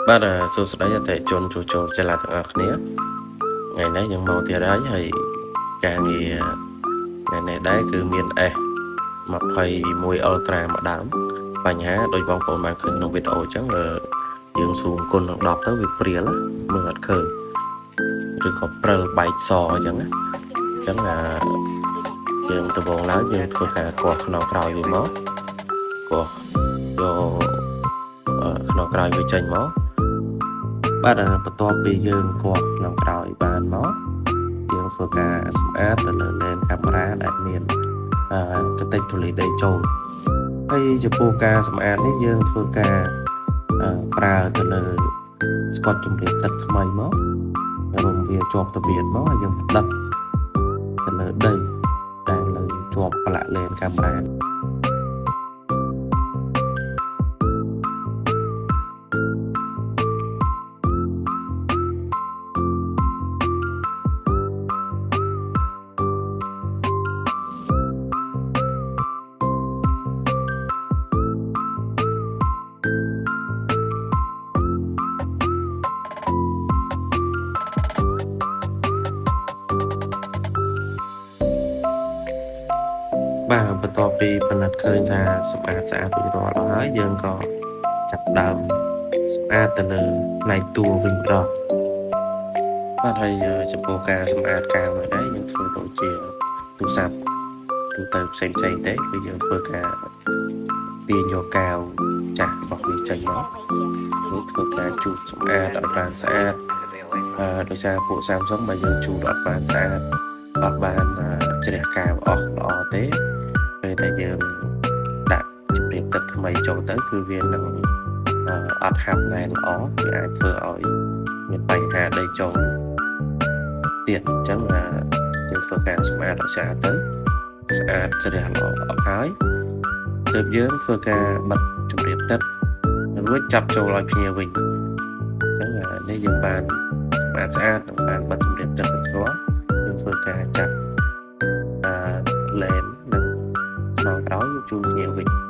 បាទសួស្តីអតិជនជួសជុលចលនាទាំងអស់គ្នាថ្ងៃនេះយើងមកទៀតហើយការងារថ្ងៃនេះដែរគឺមាន S 21 Ultra ម្ដងបញ្ហាដោយបងប្អូនបានឃើញក្នុងវីដេអូអញ្ចឹងយើងស៊ូមគុណនឹង10ទៅវាព្រាលមើលអត់ឃើញឬក៏ព្រិលបែកសអញ្ចឹងយើងដំបូងឡើយយើងធ្វើការកោះខ្នងក្រោយវាមកកោះយកខ្នងក្រោយវាចេញមកបាទបន្ទាប់ពីយើងកោះក្នុងក្រោយបានមកយើងធ្វើការសម្អាតទៅលើលេនកាមេរ៉ាដែលមានកតិចធូលីដីចូលហើយចំពោះការសម្អាតនេះយើងធ្វើការប្រើទៅលើស្កុតជំរាបទឹកថ្មីមករួមវាជាប់ត្បៀនមកហើយយើងផ្ដិតទៅលើដីដែលនៅជាប់ប្រឡាក់លេនកាមេរ៉ាបាទបន្ទាប់ពីពិនិត្យឃើញថាសម្អាតស្អាតរួចរាល់ហើយយើងក៏ចាប់ដើមសម្អាតទៅលើផ្នែកតួវិញម្ដងបាទហើយចំពោះការសម្អាតកាវនេះដែរយើងធ្វើដូចជាទូរស័ព្ទទូទៅផ្សេងទេគឺយើងធ្វើការទាញយកកាវចាស់របស់វាចេញមកយើងធ្វើការជូតសម្អាតឲ្យបានស្អាតដោយសារពួក Samsung បើយើងជូតអត់បានស្អាតអត់បានជ្រះកាវអស់ល្អទេពេលដែលយើងដាក់ជំរាបទឹកថ្មីចូលទៅគឺវានឹងអត់ហាប់ណែនល្អវាអាចធ្វើឲ្យមានបញ្ហាដីចូលទៀតអញ្ចឹងយើងធ្វើការសម្អាតឲ្យស្អាតទៅស្អាតជ្រះល្អអស់ហើយទើបយើងធ្វើការបិទជំរាបទឹករួចចាប់ចូលឲ្យភ្ញៀវវិញអញ្ចឹងនេះយើងបានសម្អាតស្អាតនិងបានបិទជំរាបទឹករួចរាល់យើងធ្វើការចាប់លេននិងខ្នងក្រោយជូនភ្ញៀវវិញ